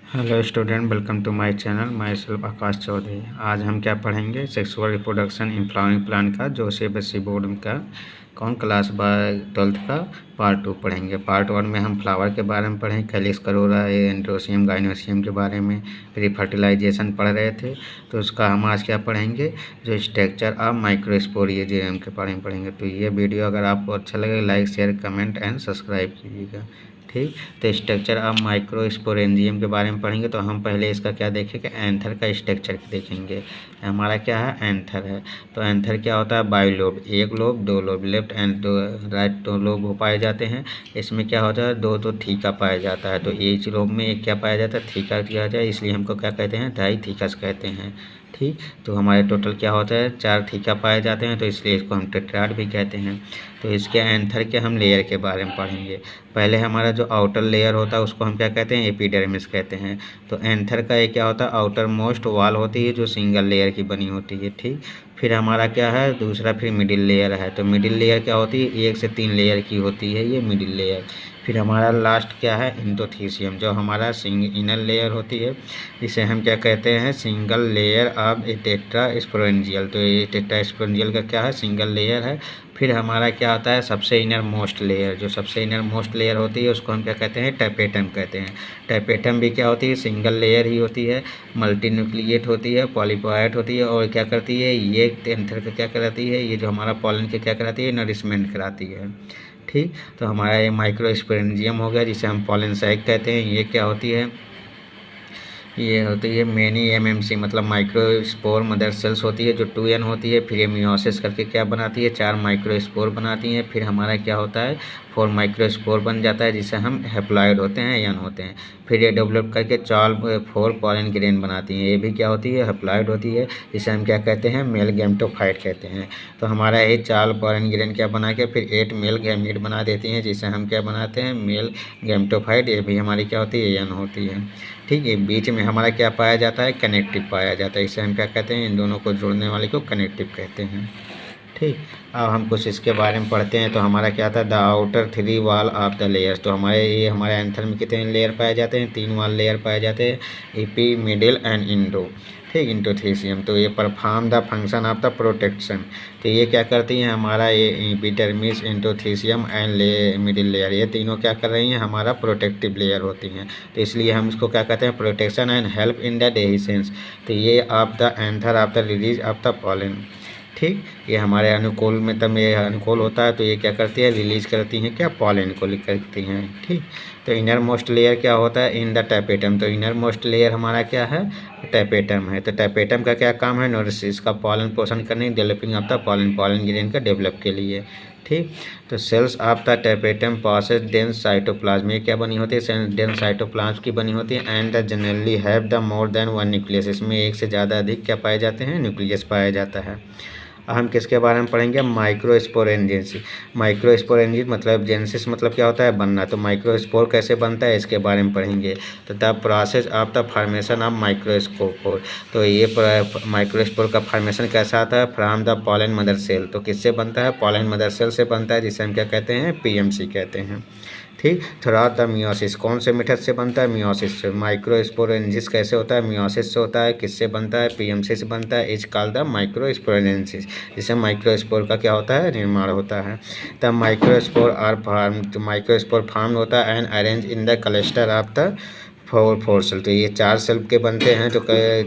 Hello student, welcome to my channel. My self Akash Chaudhary. आज हम क्या पढ़ेंगे? Sexual reproduction in flowering plant का जो सीबीएसई बोर्ड का कौन क्लास 12th का पार्ट 2 पढ़ेंगे। पार्ट 1 में हम फ्लावर के बारे में पढ़ें, कैलिक्स करोरा, एंड्रोसियम, गाइनोसियम के बारे में, फिर फर्टिलाइजेशन पढ़ रहे थे। तो उसका हम आज क्या पढ़ेंगे, जो स्ट्रक्चर ऑफ माइक्रोस्पोरियम के बारे में पढ़ेंगे। तो ये वीडियो अगर आपको अच्छा लगे, like, share, comment and subscribe कीजिएगा। ठीक, तो स्ट्रक्चर ऑफ माइक्रोस्पोरेंजियम के बारे में पढ़ेंगे। तो हम पहले इसका क्या देखेंगे, एंथर का स्ट्रक्चर देखेंगे। हमारा क्या है, एंथर है। तो एंथर क्या होता है, बाइलोब, एक लोब, दो लोब, लेफ्ट एंड दो राइट, दो लोब हो पाए जाते हैं। इसमें क्या होता है, दो तो थीका पाया जाता है। तो एक लोब में एक क्या पाया जाता है, थीका किया जाए, इसलिए हमको क्या कहते हैं, डाइथीकस कहते हैं। ठीक, तो हमारे टोटल क्या होता है, 4 थीका पाए जाते हैं, तो इसलिए इसको हम टेट्राड भी कहते हैं। तो इसके एंथर के हम लेयर के बारे में पढ़ेंगे। पहले हमारा जो आउटर लेयर होता है उसको हम क्या कहते हैं, एपिडर्मिस कहते हैं। तो एंथर का ये क्या होता है, आउटर मोस्ट वाल होती है जो सिंगल लेयर की बनी होती है। ठीक, फिर हमारा क्या है दूसरा, फिर मिडिल लेयर है। तो मिडिल लेयर क्या होती है, 1 से 3 लेयर की होती है ये मिडिल लेयर। फिर हमारा लास्ट क्या है, इंडोथीसियम, जो हमारा इनर लेयर होती है, इसे हम क्या कहते हैं, सिंगल लेयर ऑफ ए टेट्रास्पोरेंजियल। तो ये टेट्रास्पोरेंजियल का क्या है, सिंगल लेयर है। फिर हमारा क्या होता है, सबसे इनर मोस्ट लेयर, जो सबसे इनर मोस्ट लेयर होती है उसको हम क्या कहते हैं, टैपेटम कहते हैं। टैपेटम भी क्या होती है, सिंगल लेयर ही होती है, मल्टी न्यूक्लिएट होती है, पॉलीपॉइड होती है, और क्या करती है, ये एंथर का क्या कराती है, ये जो हमारा पॉलन के क्या कराती है, नरिशमेंट कराती है। ठीक, तो हमारा ये माइक्रोस्पोरेंजियम हो गया, जिसे हम पॉलन सैक कहते हैं। ये क्या होती है, ये होती है मैनी एमएमसी, मतलब माइक्रोस्पोर मदर सेल्स होती है जो 2n होती है। फिर ये मियोसिस करके क्या बनाती है, 4 माइक्रोस्पोर बनाती हैं। फिर हमारा क्या होता है, 4 माइक्रोस्पोर बन जाता है, जिसे हम हैप्लॉइड होते हैं, यन होते हैं। फिर ये डेवलप करके 4 पॉलन ग्रेन बनाती हैं, ये भी क्या होती है, हैप्लॉइड होती है, जिसे हम क्या कहते हैं, मेल गैमेटोफाइट कहते हैं। तो हमारा ये 4 पॉलन ग्रेन क्या बना के फिर 8 मेल गैमीट बना देती हैं, जिसे हम क्या बनाते हैं, मेल गैमेटोफाइट। ये भी हमारी क्या होती है, यन होती है। ठीक है, बीच में हमारा क्या पाया जाता है, कनेक्टिव पाया जाता है, इसे हम क्या कहते हैं, इन दोनों को जोड़ने वाले को कनेक्टिव कहते हैं। ठीक, अब हम कुछ इसके बारे में पढ़ते हैं। तो हमारा क्या था, the outer 3 wall of the layers. तो हमारे एंथर में कितने लेयर पाए जाते हैं, 3 वाल लेयर पाए जाते हैं, एपी, मिडिल एंड इंडो। ठीक, इंडोथीसियम। तो ये perform the function of the protection. तो ये क्या करती हैं, हमारा ये एपिडर्मिस, इंडोथीसियम एंड मिडिल लेयर, ये तीनों क्या कर रही हैं, हमारा प्रोटेक्टिव लेयर होती हैं। तो इसलिए हम इसको क्या कहते हैं, protection and help in the dehiscence. तो ये of the anther of the release of the pollen. ठीक, ये हमारे अनुकूल में तब ये अनुकूल होता है, तो ये क्या करती है, रिलीज करती हैं क्या, पॉलन को करती हैं। ठीक, तो इनर मोस्ट लेयर क्या होता है, इन द टैपेटम। तो इनर मोस्ट लेयर हमारा क्या है, टैपेटम है। तो टैपेटम का क्या काम है, नोरिसिस का पालन पोषण करने, developing of the pollen grain का डेवलप के लिए। ठीक, तो cells of the tapetum passes dense cytoplasm, ये क्या बनी होती है, डेंस साइटोप्लाज्म की बनी होती है। And the generally have the more than 1 nucleus, इसमें एक से ज़्यादा अधिक क्या पाए जाते हैं, न्यूक्लियस पाया जाता है। हम किसके बारे में पढ़ेंगे, माइक्रोस्पोरेंजेंसी। माइक्रोस्पोरेंजिस मतलब जेंसिस मतलब क्या होता है, बनना। तो माइक्रोस्पोर कैसे बनता है, इसके बारे में पढ़ेंगे। तो the process of the formation of microspore. तो ये माइक्रोस्पोर का फॉर्मेशन कैसा आता है, from the pollen mother cell. तो किससे बनता है, पॉलन मदर सेल से बनता है, जिसे हम क्या कहते हैं, पीएमसी कहते हैं। ठीक, थ्रूआउट द मियोसिस, कौन से मेथड से बनता है, मियोसिस से। माइक्रोस्पोरेंजिस कैसे होता है, मियोसिस से होता है। किससे बनता है, पीएमसी से बनता है। इज कॉल्ड द माइक्रोस्पोरेंजिस, जिससे माइक्रोस्पोर का क्या होता है, निर्माण होता है। द माइक्रोस्पोर आर फॉर्म, तो माइक्रोस्पोर फॉर्म होता है and arrange in the cluster of the 4 cell. तो ये 4 सेल के बनते हैं, तो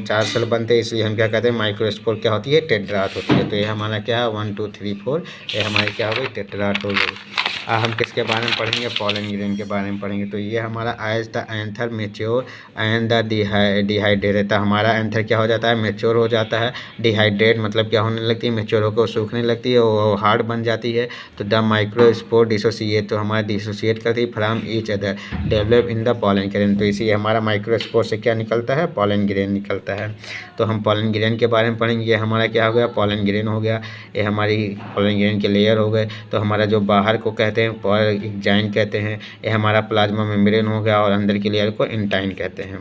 4 सेल बनते हैं, इसलिए हम क्या कहते हैं, माइक्रोस्पोर क्या होती है, टेट्राट होती है। तो ये हमारा क्या है, 1 2 3 4, ये हमारी क्या हो गई, टेट्राट हो गई। हम किसके बारे में पढ़ेंगे, पॉलन ग्रेन के बारे में पढ़ेंगे। तो ये हमारा as the anther mature and the dehydrate, तो हमारा एंथर क्या हो जाता है, मेच्योर हो जाता है। डिहाइड्रेट मतलब क्या होने लगती है, मेच्योर होकर सूखने लगती है, वो हार्ड बन जाती है। तो द माइक्रोस्पोर डिसोसिएट, तो हमारा डिसोसिएट करती है from each other, develop in the pollen grain. तो इसी हमारा माइक्रोस्पोर से क्या निकलता है, पॉलन ग्रेन निकलता है। तो हम पॉलन ग्रेन के बारे में पढ़ेंगे। ये हमारा क्या हो गया, पॉलन ग्रेन हो गया, ये हमारी पॉलन ग्रेन के लेयर हो गए। तो हमारा जो बाहर को कहते हैं जाइन कहते हैं, ये हमारा प्लाज्मा मेम्ब्रेन हो गया, और अंदर की लेयर को इंटाइन कहते हैं।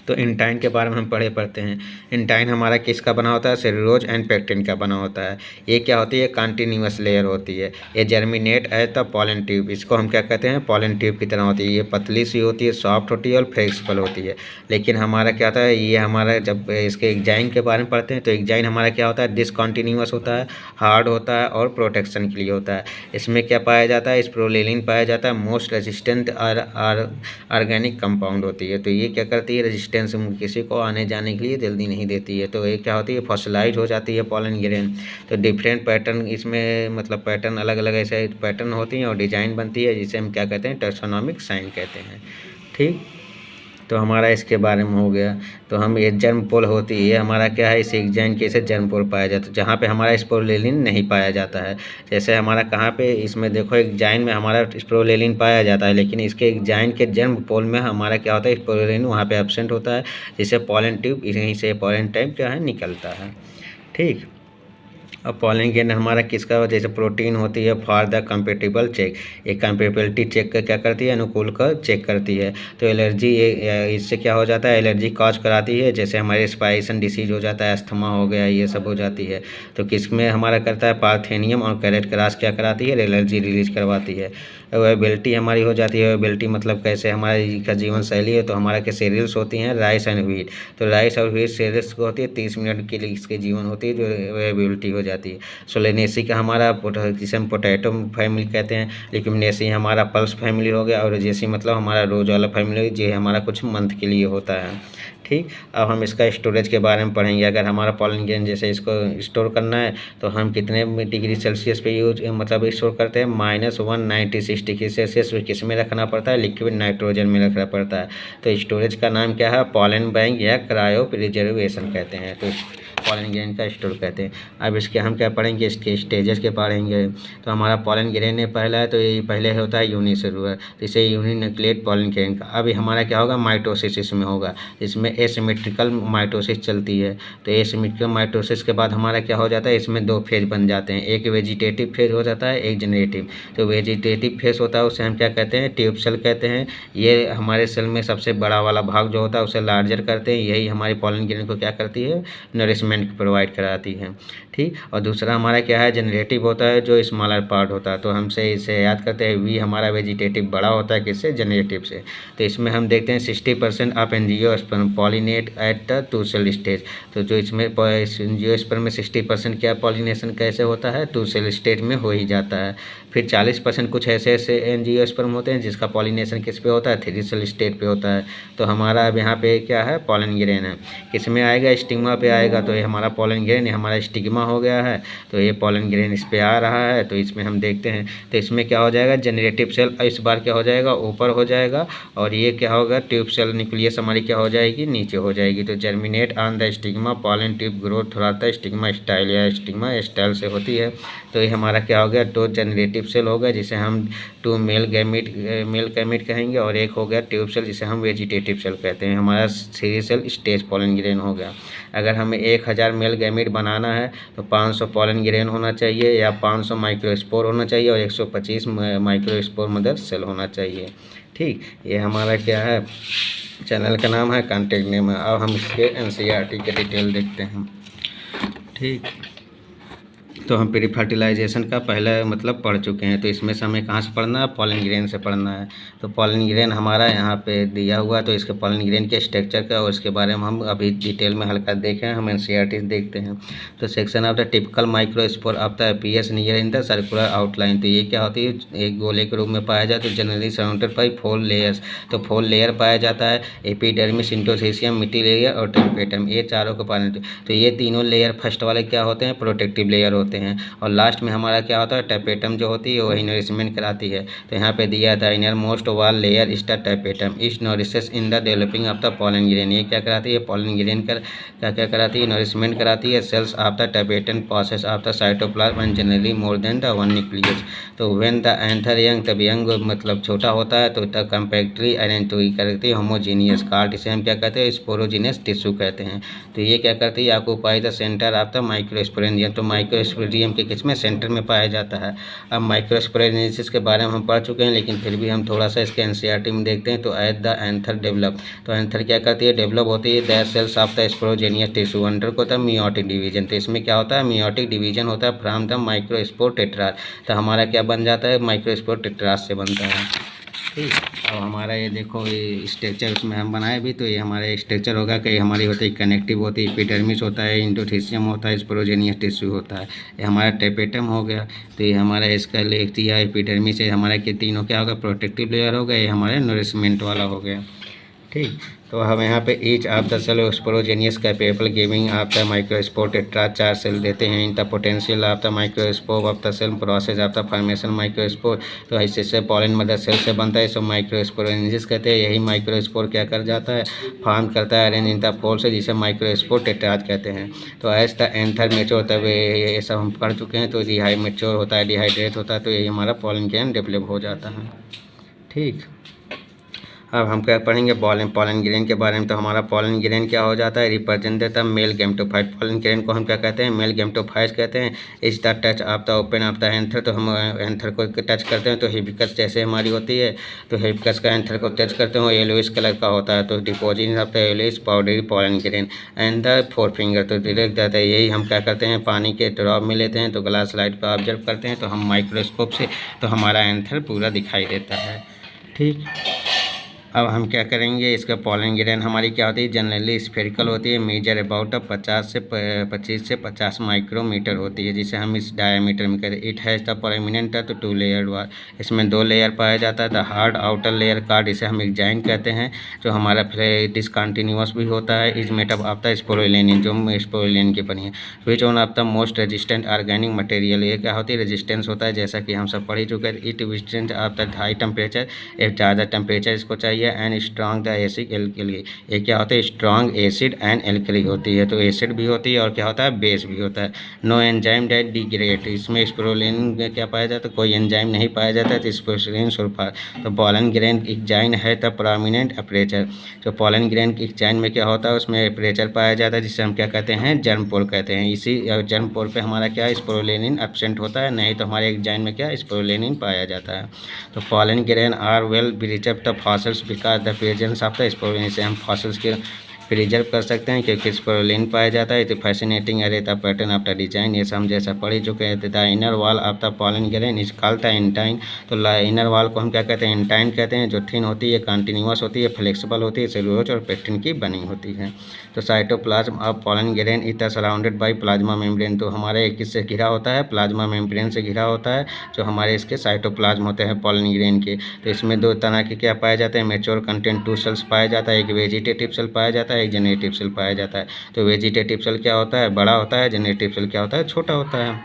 तो इंटाइन के बारे में हम पढ़ते हैं। इंटाइन हमारा किसका बना होता है? सेलुलोज एंड पेक्टिन का बना होता है। ये क्या होती है? कंटिन्यूअस लेयर होती है। ये germinate at the pollen tube, इसको हम क्या कहते हैं? पॉलन ट्यूब की तरह होती है। ये पतली सी होती है, सॉफ्ट होती है और फ्लेक्सिबल होती है। लेकिन हमारा क्या होता है? ये हमारा जब इसके एग्जाइन के बारे में पढ़ते हैं तो एग्जाइन हमारा क्या होता है? डिसकंटिन्यूअस होता है, हार्ड होता है और प्रोटेक्शन के लिए होता है। इसमें क्या पाया जाता है? स्प्रोलेलिन पाया जाता है। मोस्ट रेजिस्टेंट ऑर्गेनिक कंपाउंड होती है। तो ये क्या करती है? रेजिस्टेंस किसी को आने जाने के लिए जल्दी नहीं देती है। तो ये क्या होती है? फॉसिलाइज हो जाती है पॉलन ग्रेन। तो डिफरेंट पैटर्न इसमें मतलब पैटर्न अलग अलग ऐसे पैटर्न होती हैं और डिजाइन बनती है, जिसे हम क्या कहते हैं? टैक्सोनॉमिक साइन कहते हैं। ठीक, तो हमारा इसके बारे में हो गया। तो हम ये जर्म पोल होती है, ये हमारा क्या है? इस एग्जाइन के से जर्म पोल पाया जाता है, जहाँ पे हमारा स्पोरुलिन नहीं पाया जाता है। जैसे हमारा कहाँ पे? इसमें देखो एग्जाइन में हमारा स्पोरुलिन पाया जाता है, लेकिन इसके एग्जाइन के जर्म पोल में हमारा क्या होता है? स्पोरुलिन वहाँ पे एब्सेंट होता है, जिससे पॉलन ट्यूब यहीं से पॉलन टाइप क्या है? निकलता है। ठीक, अब पॉलन ग्रेन हमारा किसका? जैसे प्रोटीन होती है फॉर द कंपेटिबल चेक, एक कंपेटिबिलिटी चेक का क्या करती है? अनुकूल का चेक करती है। तो एलर्जी, ये इससे क्या हो जाता है? एलर्जी कॉज कराती है, जैसे हमारे रेस्पिरेशन डिसीज हो जाता है, अस्थमा हो गया, ये सब हो जाती है। तो किसमें हमारा करता है? पार्थेनियम और कैरेट क्रास क्या कराती है? एलर्जी रिलीज करवाती है। अवेबिलिटी हमारी हो जाती है। अवेबिलिटी मतलब कैसे हमारी का जीवन शैली है, तो हमारा के सीरियल्स होती हैं राइस एंड व्हीट। तो राइस और व्हीट सीरियल्स को होती है 30 मिनट के लिए इसके जीवन होती है, जो अवेबिलिटी हो जाती है। सोलेनेसी का हमारा जिसे हम पोटैटो फैमिली कहते हैं। लिग्यूमिनेसी हमारा पल्स फैमिली हो गया, और जैसी मतलब हमारा रोज वाला फैमिली, जो हमारा कुछ मंथ के लिए होता है। ठीक, अब हम इसका स्टोरेज के बारे में पढ़ेंगे। अगर हमारा पॉलन ग्रेन जैसे इसको स्टोर करना है तो हम कितने डिग्री सेल्सियस पे यूज मतलब स्टोर करते हैं? -196 डिग्री सेल्सियस में किस में रखना पड़ता है? लिक्विड नाइट्रोजन में रखना पड़ता है। तो स्टोरेज का नाम क्या है? पॉलन बैंक या क्रायो प्रिजर्वेशन कहते हैं। तो पॉलन ग्रेन का स्टोर कहते हैं। अब इसके हम क्या पढ़ेंगे? इसके स्टेजेस के पढ़ेंगे। तो हमारा पॉलन ग्रेन है पहला है, तो ये पहले होता है यूनिसेलुलर, तो इसे यूनिन्यूक्लिएट पॉलन ग्रेन का। अब हमारा क्या होगा? माइटोसिस इसमें होगा, इसमें एसिमेट्रिकल माइटोसिस चलती है। तो एसिमेट्रिकल माइटोसिस के बाद हमारा क्या हो जाता है? इसमें दो फेज बन जाते हैं, एक वेजिटेटिव फेज हो जाता है, एक जनरेटिव। तो वेजिटेटिव फेज होता है उसे हम क्या कहते हैं? ट्यूब सेल कहते हैं। ये हमारे सेल में सबसे बड़ा वाला भाग जो होता है उसे लार्जर करते हैं। यही हमारी पॉलन ग्रेन को क्या करती है? नरिशमेंट प्रोवाइड कराती है। ठीक, और दूसरा हमारा क्या है? जनरेटिव होता है, जो स्मॉलर पार्ट होता है। तो हमसे इसे याद करते हैं, वी हमारा वेजिटेटिव बड़ा होता है किससे? जनरेटिव से। तो इसमें हम देखते हैं 60% of angiosperm pollinate at the 2 cell stage. तो जो इसमें एंजियोस्पर्म में 60% क्या पॉलिनेशन कैसे होता है? 2 सेल स्टेज में हो ही जाता है। फिर 40% कुछ ऐसे ऐसे एंजियोस्पर्म होते हैं जिसका पॉलिनेशन किस पे होता है? 3 सेल स्टेज पे होता है। तो हमारा अब यहाँ पे क्या है? पॉलन ग्रेन है। किस में आएगा? स्टिग्मा पे आएगा। तो ये हमारा पॉलन ग्रेन, ये हमारा स्टिग्मा हो गया है। तो ये पॉलन ग्रेन इस पे आ रहा है। तो इसमें हम देखते हैं, तो इसमें क्या हो जाएगा? जनरेटिव सेल इस बार क्या हो जाएगा? ऊपर हो जाएगा, और ये क्या होगा? ट्यूब सेल न्यूक्लियस हमारी क्या हो जाएगी? नीचे हो जाएगी। तो germinate on the stigma, pollen tube growth थोड़ा स्टिग्मा स्टाइल या स्टिग्मा स्टाइल से होती है। तो ये हमारा क्या हो गया? 2 जनरेटिव सेल हो गया, जिसे हम 2 मेल गैमीट कहेंगे, और एक हो गया ट्यूब सेल, जिसे हम वेजिटेटिव सेल कहते हैं। हमारा 3 सेल स्टेज पॉलन ग्रेन हो गया। अगर हमें 1000 मेल गैमीट बनाना है तो 500 पॉलन ग्रेन होना चाहिए, या 500 माइक्रोस्पोर होना चाहिए, और 125 माइक्रोस्पोर मदर सेल होना चाहिए। ठीक, ये हमारा क्या है? चैनल का नाम है, कॉन्टेक्ट नेम है। अब हम इसके एनसीईआरटी के डिटेल देखते हैं। ठीक, तो हम प्री फर्टिलाइजेशन का पहले मतलब पढ़ चुके हैं। तो इसमें से हमें कहाँ से पढ़ना है? पॉलन ग्रेन से पढ़ना है। तो पॉलन ग्रेन हमारा यहाँ पे दिया हुआ है। तो इसके पॉलन ग्रेन के स्ट्रक्चर का और इसके बारे में हम अभी डिटेल में हल्का देखें, हम एनसीईआरटी देखते हैं। तो section of the typical microspore of the APS near in the circular outline. तो ये क्या होती है? एक गोले के रूप में पाया जाता है, जनरली सराउंडेड बाई 4 लेयर्स। तो 4 लेयर पाया जाता है, एपिडर्मिस, इंटरस्टिशियम, मिडी लेयर और टेम्पेटम, ये चारों को पाया। तो ये तीनों लेयर फर्स्ट वाले क्या होते हैं? प्रोटेक्टिव लेयर होते हैं। और लास्ट में हमारा क्या होता है? टेपेटम जो होती है वही नरिशमेंट कराती है। तो यहाँ पे दिया था inner most wall layer is the tapetum, is nourishes in the developing of the pollen grain. ये क्या कराती है? पॉलन ग्रेन क्या कराती है? नरिशमेंट कराती है। Cells of the tapetum process of the cytoplasm and generally more than the 1 nucleus. तो व्हेन द एंथर यंग, तब यंग मतलब छोटा होता है, तो द कम्पैक्टली अरेंज तो करती है होमोजीनियस कार्ड, इसे हम क्या कहते हैं? स्पोरोजीनियस टिश्यू कहते हैं। तो ये क्या करती है? Occupy the centre of the microsporangium. तो माइक्रोस्पोरेंजियम स्पोरेडियम के किस में सेंटर में पाया जाता है। अब माइक्रोस्पोरेंजिस के बारे में हम पढ़ चुके हैं, लेकिन फिर भी हम थोड़ा सा इसके एनसीईआरटी में देखते हैं। तो एट द एंथर डेवलप, तो एंथर क्या करती है, डेवलप होती है that cells of the sporogenous tissue under को होता है मियोटिक डिवीजन। तो इसमें क्या होता है, मियोटिक डिवीजन होता है फ्रॉम द माइक्रोस्पोर टेट्राज। तो हमारा क्या बन जाता है, माइक्रोस्पोर टेट्राज से बनता है। ठीक, अब हमारा ये देखो ये स्ट्रक्चर उसमें हम बनाए भी, तो ये हमारा स्ट्रक्चर होगा कि हमारी होती है कनेक्टिव होती है, एपिडर्मिस होता है, इंडोथीसियम होता है, स्पोरोजेनियस टिश्यू होता है। ये हमारा टेपेटम हो गया, तो ये हमारा इसका लेक्टिया एपिडर्मिस है हमारा के तीनों क्या होगा, प्रोटेक्टिव लेयर हो गया, ये हमारे नरिशमेंट वाला हो गया। ठीक, तो हम यहाँ पे each of the cell sporogenous capable giving of the microspore tetrads 4 cell देते हैं। In the potential of the microspore of the cell process of the formation microspore. तो इससे पॉलन मदर सेल से बनता है, इसको माइक्रोस्पोरेंजिस कहते हैं। यही माइक्रोस्पोर क्या कर जाता है, फॉर्म करता है अरेंज इन द फोल्ड से, जिसे माइक्रोस्पोर टेट्राज कहते हैं। तो एज द एंथर मेच्योर, तब ये सब हम पढ़ चुके हैं। तो मेच्योर होता है, डिहाइड्रेट होता है, तो यही हमारा पॉलन ग्रैंड डेवलप हो जाता है। ठीक, अब हम क्या पढ़ेंगे पॉलन ग्रेन के बारे में। तो हमारा पॉलन ग्रेन क्या हो जाता है, representative male gametophyte. Pollen grain को हम क्या कहते हैं, मेल गैमेटोफाइट कहते हैं। Is the touch of the open of the anther, तो हम एंथर को टच करते हैं तो हिबिकस जैसे हमारी होती है, तो हिबिकस का एंथर को टच करते हैं, येलोइश कलर का होता है। तो deposit of the yellowish powdery pollen grain and the 4 finger, तो डायरेक्ट जाता है। यही हम क्या करते हैं, पानी के ड्रॉप में लेते हैं, तो ग्लास लाइट पर ऑब्जर्व करते हैं, तो हम माइक्रोस्कोप से तो हमारा एंथर पूरा दिखाई देता है। ठीक, अब हम क्या करेंगे, इसका पॉलन ग्रेन हमारी क्या होती है, जनरली स्फेरिकल होती है, मेजर अबाउट 25 से 50 माइक्रोमीटर होती है, जिसे हम इस डायमीटर में कहते हैं। इट हैज़ द प्रोमिनेंट तो 2 लेयर वाल, इसमें 2 लेयर पाया जाता है। The hard outer layer card, इसे हम एग्जाइन कहते हैं, जो हमारा डिसकंटिन्यूअस भी होता है। Is made up of the sporopollenin, जो स्पोरुलिन की बनी है। Which one of the most resistant organic material, ये क्या होती है, रेजिस्टेंस होता है, जैसा कि हम सब पढ़ ही चुके हैं। It withstand of the high temperature, एक ज़्यादा टेम्परेचर इसको चाहिए। And strong the acid alkali, ये क्या होता है, स्ट्रॉन्ग एसिड एंड एल्कली होती है। तो एसिड भी होती है और क्या होता है, बेस भी होता है। नो एंजाइम डेट डिग्रेड, इसमें स्पोरुलिन में क्या पाया जाता है, कोई एंजाइम नहीं पाया जाता है, तो स्पोरुलिन सल्फर। तो पॉलन ग्रेन एग्जाइन है द प्रोमिनेंट अपर्चर, जो पॉलन ग्रेन एग्जाइन में क्या होता है, उसमें अपर्चर पाया जाता है, जिसे हम क्या कहते हैं, जर्म पोर कहते हैं। इसी जर्म पोर पे हमारा क्या स्पोरुलिन एब्सेंट होता है, नहीं तो हमारे एग्जाइन में क्या स्पोरुलिन पाया जाता है। तो pollen grain are well preserve the fossils because the presence of the sporopollenin, से हम फॉसिल्स के प्रिजर्व कर सकते हैं क्योंकि स्पोरुलिन पाया जाता है। तो फैसिनेटिंग अरे the pattern of the design, ये हम जैसा पढ़ चुके हैं। The inner wall of the pollen grain is called the एंटाइन, तो इनर वॉल को हम क्या कहते हैं, एंटाइन कहते हैं, जो थिन होती है, कंटिन्यूअस होती है, फ्लेक्सिबल होती है, सेलुलोज और पेक्टिन की बनी होती है। तो cytoplasm of pollen grain is surrounded by plasma membrane, तो हमारे किससे घिरा होता है, प्लाज्मा मेम्ब्रेन से घिरा होता है, जो हमारे इसके साइटोप्लाज्म होते हैं पॉलन ग्रेन के। तो इसमें 2 तरह के क्या पाए जाते हैं, मेच्योर कंटेंट 2 सेल्स पाया जाता है, एक वेजिटेटिव सेल पाया जाता है, एक जेनेरेटिव सेल पाया जाता है। तो वेजिटेटिव सेल क्या होता है, बड़ा होता है, जेनेरेटिव सेल क्या होता है, छोटा होता है।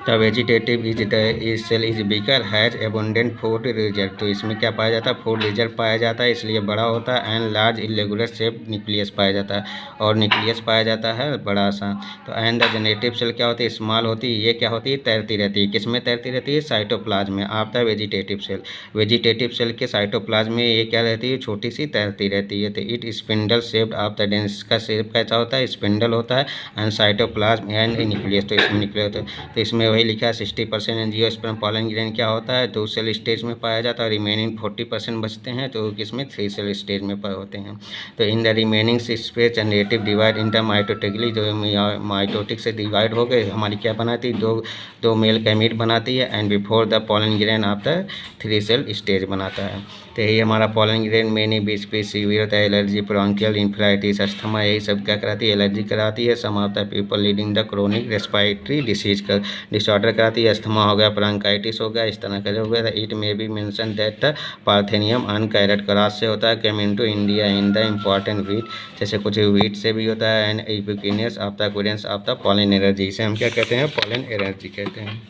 The vegetative is cell is bigger has abundant food reserve, तो इसमें क्या पाया जाता है, फूड रिजर्व पाया जाता है, इसलिए बड़ा होता है। And large irregular shape nucleus पाया जाता है, और न्यूक्लियस पाया जाता है बड़ा सा। तो एंड द जेनेरेटिव सेल क्या होती है, स्मॉल होती है, ये क्या होती है, तैरती रहती है, किस में तैरती रहती है, साइटोप्लाज्म में। Of the vegetative cell, vegetative cell के साइटोप्लाज्म में ये क्या रहती है, छोटी सी तैरती रहती है। तो it spindle shaped of the dense, का शेप कैसा होता है, स्पिंडल होता है। एंड साइटोप्लाज्म एंड न्यूक्लियस, तो इसमें न्यूक्लियस होता है। तो इसमें वही लिखा है 60% एंजियोस्पर्म पॉलन ग्रेन क्या होता है, 2 सेल स्टेज में पाया जाता है, रिमेनिंग 40% बचते हैं, तो किसमें 3 सेल स्टेज में पाए होते हैं। तो in the remaining space generative divide inter mitotically, जो माइटोटिक से डिवाइड हो गए, हमारी क्या बनाती है, दो मेल गैमीट बनाती है। And before the pollen grain of the 3 cell stage बनाता है। तो यही हमारा पॉलन ग्रेन मेनी बीच पे सीवियर होता है, एलर्जी, ब्रोंकियल इन्फ्लाइटिस, अस्थमा, यही सब क्या कराती है, एलर्जी कराती है। Some of the people leading the chronic respiratory disease का डिसऑर्डर कराती है, अस्थमा हो गया, ब्रोंकाइटिस हो गया, इस तरह का हो गया। It may be mention that the parthenium on carrot cross से होता है, came into India in the important wheat, जैसे कुछ वीट से भी होता है। And ubiquitousness of the occurrence of the pollen allergy, इसे हम क्या कहते हैं, पॉलन एलर्जी कहते हैं।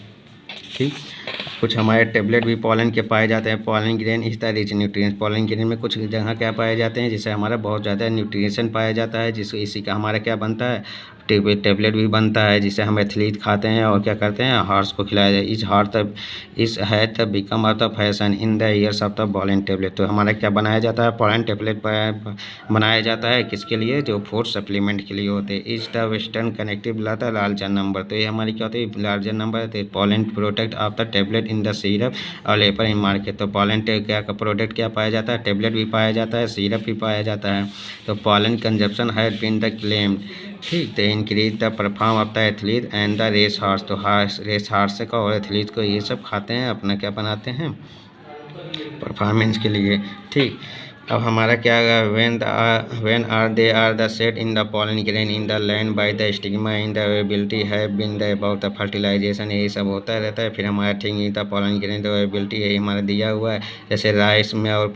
ठीक, कुछ हमारे टेबलेट भी पॉलन के पाए जाते हैं। Pollen grain is the rich nutrients, pollen grain में कुछ जगह क्या पाए जाते हैं, जिससे हमारा बहुत ज़्यादा न्यूट्रिशन पाया जाता है, जिससे इसी का हमारा क्या बनता है, टेबलेट भी बनता है जिसे हम एथलीट खाते हैं और क्या करते हैं, हॉर्स को खिलाया जाए। इस है तब become of the fashion in the years of the pollen tablet. तो हमारा क्या बनाया जाता है, पॉलन टेबलेट बनाया जाता है किसके लिए, जो फूड सप्लीमेंट के लिए होते हैं। इस द वेस्टर्न कनेक्टिव लाता लार्जर नंबर। तो ये हमारी क्या होती है, लार्जर नंबर है। Pollen product of the tablet in the syrup available in market. तो पॉलन क्या का प्रोडक्ट क्या पाया जाता है, टेबलेट भी पाया जाता है, सिरप भी पाया जाता है। तो pollen consumption has been the claimed, ठीक, तो increase the perform of the athlete and the race horse. तो रेस हॉर्स का और एथलीट को ये सब खाते हैं, अपना क्या बनाते हैं, परफॉर्मेंस के लिए, ठीक। अब हमारा क्या है, when are they are the set in the pollen grain in the land by the stigma in the availability have been the about the fertilization, यही सब होता रहता है। फिर हमारा ठीक the pollen grain the availability यही हमारा दिया हुआ है। जैसे राइस में और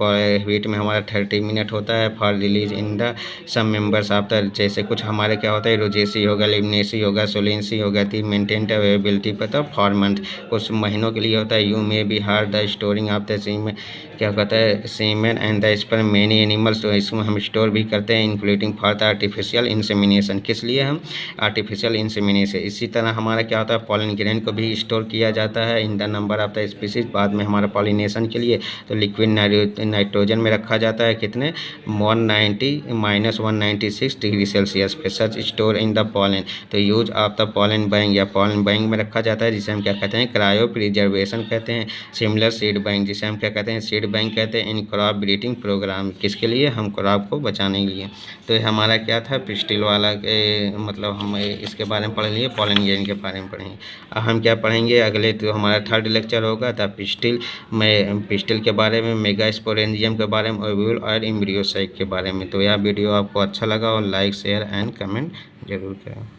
व्हीट में हमारा 30 मिनट होता है for release in the some members of the, जैसे कुछ हमारे क्या होता है, रोजेसी होगा, लिग्नेसी होगा, सोलेंसी होगा, ती मेंटेन अवेलेबिलिटी पर तो 4 मंथ कुछ महीनों के लिए होता है। You may be heard the storing of the semen, क्या कहता है, semen and the sperm many animals. तो इसमें हम स्टोर भी करते हैं including for the artificial insemination. किस लिए, हम आर्टिफिशियल इंसेमिनेशन। इसी तरह हमारा क्या होता है, पॉलन ग्रेन को भी स्टोर किया जाता है in the number of the species, बाद में हमारा पॉलिनेशन के लिए। तो लिक्विड नाइट्रोजन में रखा जाता है कितने, 196 डिग्री सेल्सियस पे। सच स्टोर इन द पॉलन। तो use of the pollen bank या पॉलन बैंक में रखा जाता है जिसे हम क्या कहते हैं, क्रायो प्रिजर्वेशन कहते हैं। सिमिलर सीड बैंक जिसे हम क्या कहते हैं, सीड बैंक कहते हैं। इन क्रॉप ब्रीडिंग प्रोग्राम, किसके लिए, हम क्रॉप को बचाने के लिए। तो ये हमारा क्या था, पिस्टिल वाला के मतलब हम इसके बारे में पढ़ लिए, पॉलन ग्रेन के बारे में पढ़ेंगे। अब हम क्या पढ़ेंगे अगले, तो हमारा 3rd लेक्चर होगा था पिस्टिल में, पिस्टिल के बारे में, मेगास्पोरेंजियम के बारे में, ओव्यूल और एम्ब्रियोसाइक के बारे में। तो यह वीडियो आपको अच्छा लगा और लाइक शेयर एंड कमेंट जरूर करें।